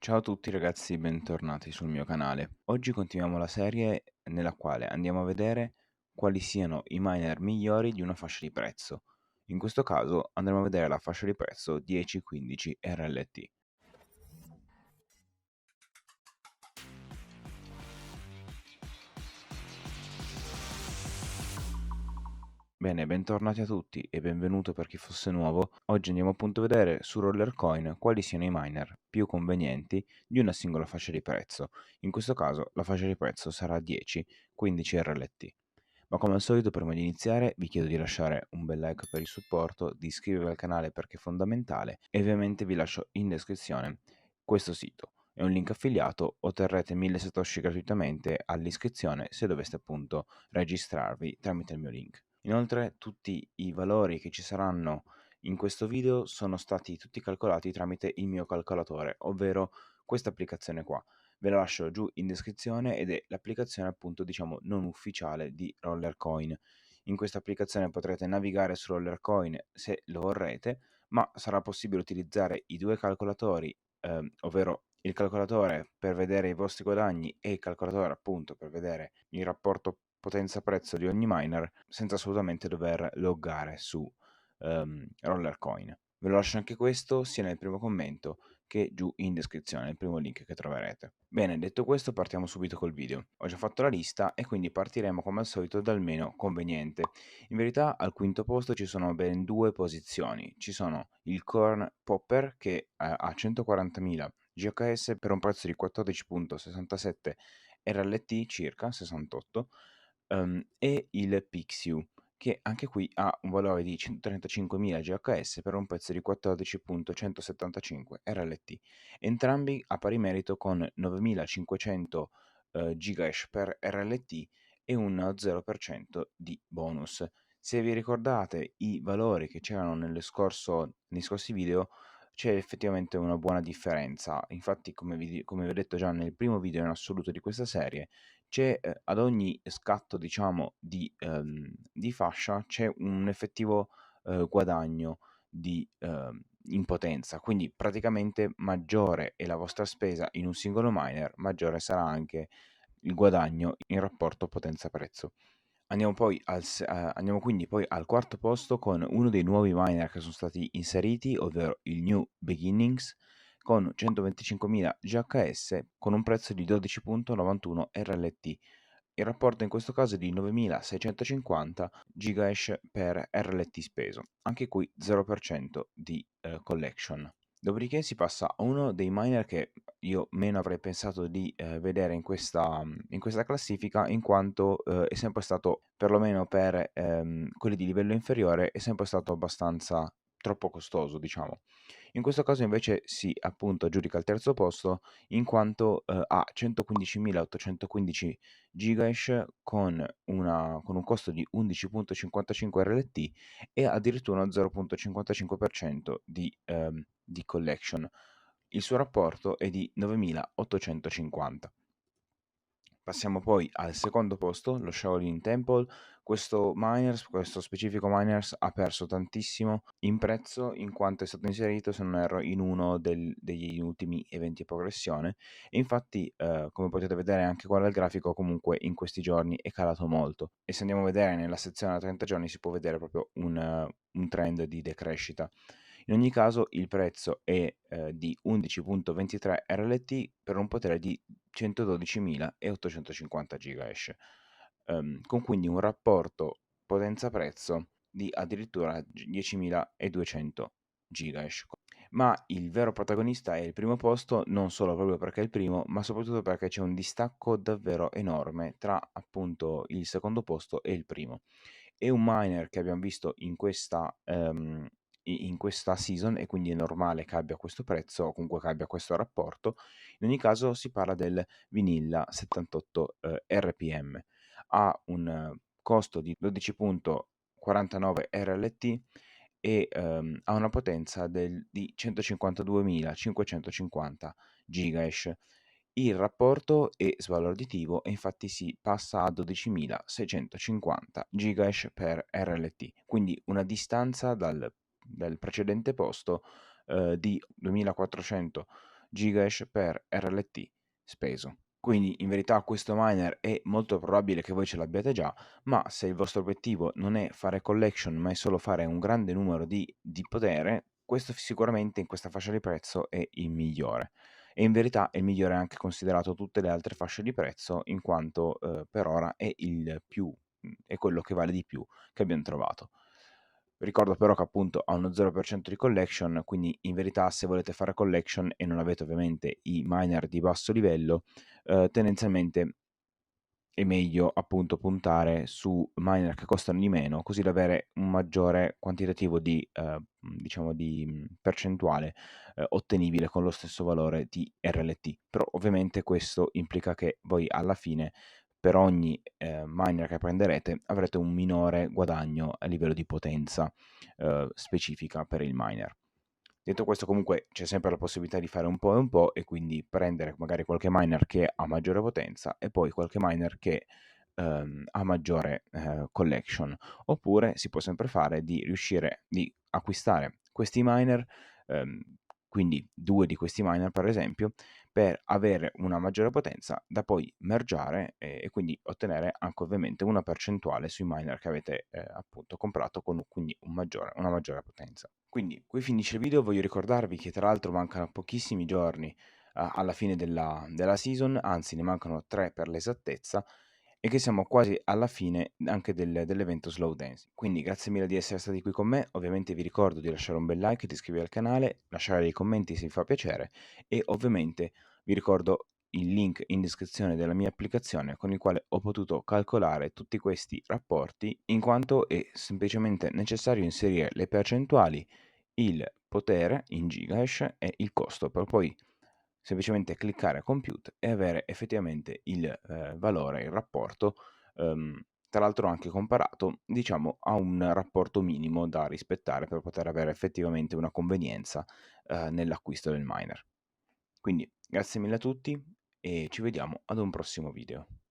Ciao a tutti ragazzi, bentornati sul mio canale. Oggi continuiamo la serie nella quale andiamo a vedere quali siano i miner migliori di una fascia di prezzo. In questo caso andremo a vedere la fascia di prezzo 10-15 RLT. Bene, bentornati a tutti e benvenuto per chi fosse nuovo. Oggi andiamo appunto a vedere su Rollercoin quali siano i miner più convenienti di una singola fascia di prezzo. In questo caso la fascia di prezzo sarà 10-15 RLT. Ma come al solito, prima di iniziare, vi chiedo di lasciare un bel like per il supporto, di iscrivervi al canale perché è fondamentale e ovviamente vi lascio in descrizione questo sito. È un link affiliato, otterrete 1000 satoshi gratuitamente all'iscrizione se doveste appunto registrarvi tramite il mio link. Inoltre tutti i valori che ci saranno in questo video sono stati tutti calcolati tramite il mio calcolatore, ovvero questa applicazione qua. Ve la lascio giù in descrizione ed è l'applicazione appunto diciamo non ufficiale di Rollercoin. In questa applicazione potrete navigare su Rollercoin se lo vorrete, ma sarà possibile utilizzare i due calcolatori, ovvero il calcolatore per vedere i vostri guadagni e il calcolatore appunto per vedere il rapporto potenza-prezzo di ogni miner senza assolutamente dover loggare su Rollercoin. Ve lo lascio anche questo sia nel primo commento che giù in descrizione, il primo link che troverete. Bene, detto questo partiamo subito col video. Ho già fatto la lista e quindi partiremo come al solito dal meno conveniente. In verità al quinto posto ci sono ben due posizioni. Ci sono il Corn Popper che ha 140.000 GHS per un prezzo di 14,67 RLT circa 68 e il Pixiu che anche qui ha un valore di 135.000 GHS per un prezzo di 14,175 RLT, entrambi a pari merito con 9.500 GH per RLT e un 0% di bonus. Se vi ricordate i valori che c'erano nei scorsi video, c'è effettivamente una buona differenza. Infatti, come vi ho detto già nel primo video in assoluto di questa serie, c'è ad ogni scatto, diciamo, di fascia c'è un effettivo guadagno in potenza, quindi praticamente maggiore è la vostra spesa in un singolo miner, maggiore sarà anche il guadagno in rapporto potenza-prezzo. Andiamo quindi poi al quarto posto con uno dei nuovi miner che sono stati inseriti, ovvero il New Beginnings, con 125.000 GHS con un prezzo di 12,91 RLT. Il rapporto in questo caso è di 9.650 GH per RLT speso, anche qui 0% di collection. Dopodiché si passa a uno dei miner che io meno avrei pensato di vedere in questa classifica, in quanto è sempre stato, perlomeno per quelli di livello inferiore, è sempre stato abbastanza troppo costoso, diciamo. In questo caso invece si appunto aggiudica al terzo posto in quanto ha 115.815 GH con un costo di 11,55 RLT e addirittura uno 0,55% di collection. Il suo rapporto è di 9.850. Passiamo poi al secondo posto, lo Shaolin Temple. Questo specifico miners ha perso tantissimo in prezzo in quanto è stato inserito, se non erro, in uno degli ultimi eventi a progressione. E infatti, come potete vedere anche qua dal grafico, comunque in questi giorni è calato molto. E se andiamo a vedere nella sezione da 30 giorni si può vedere proprio un trend di decrescita. In ogni caso il prezzo è di 11,23 RLT per un potere di 112.850 GH, con quindi un rapporto potenza-prezzo di addirittura 10.200 GH. Ma il vero protagonista è il primo posto, non solo proprio perché è il primo, ma soprattutto perché c'è un distacco davvero enorme tra appunto il secondo posto e il primo. È un miner che abbiamo visto in questa season e quindi è normale che abbia questo prezzo o comunque che abbia questo rapporto. In ogni caso si parla del Vanilla 78 RPM. Ha un costo di 12,49 RLT e ha una potenza di 152.550 GH. Il rapporto è svalorditivo e infatti si passa a 12.650 GH per RLT, quindi una distanza dal precedente posto di 2.400 gigahash per RLT speso. Quindi in verità questo miner è molto probabile che voi ce l'abbiate già, ma se il vostro obiettivo non è fare collection, ma è solo fare un grande numero di potere, questo sicuramente in questa fascia di prezzo è il migliore. E in verità è il migliore anche considerato tutte le altre fasce di prezzo, in quanto per ora è il più, è quello che vale di più che abbiamo trovato. Ricordo però che appunto ha uno 0% di collection, quindi in verità se volete fare collection e non avete ovviamente i miner di basso livello, tendenzialmente è meglio appunto puntare su miner che costano di meno, così da avere un maggiore quantitativo di, diciamo di percentuale ottenibile con lo stesso valore di RLT. Però ovviamente questo implica che voi alla fine per ogni miner che prenderete avrete un minore guadagno a livello di potenza specifica per il miner. Detto questo, comunque c'è sempre la possibilità di fare un po' e un po', e quindi prendere magari qualche miner che ha maggiore potenza e poi qualche miner che ha maggiore collection. Oppure si può sempre fare di riuscire di acquistare questi miner, ehm, quindi due di questi miner per esempio, per avere una maggiore potenza da poi mergiare e quindi ottenere anche ovviamente una percentuale sui miner che avete appunto comprato con quindi una maggiore potenza. Quindi qui finisce il video, voglio ricordarvi che tra l'altro mancano pochissimi giorni alla fine della season, anzi ne mancano 3 per l'esattezza, e che siamo quasi alla fine anche dell'evento Slow Dance. Quindi grazie mille di essere stati qui con me, ovviamente vi ricordo di lasciare un bel like, di iscrivervi al canale, lasciare dei commenti se vi fa piacere, e ovviamente vi ricordo il link in descrizione della mia applicazione con il quale ho potuto calcolare tutti questi rapporti, in quanto è semplicemente necessario inserire le percentuali, il potere in gigahash e il costo, per poi semplicemente cliccare compute e avere effettivamente il valore, il rapporto, tra l'altro anche comparato, diciamo, a un rapporto minimo da rispettare per poter avere effettivamente una convenienza nell'acquisto del miner. Quindi grazie mille a tutti e ci vediamo ad un prossimo video.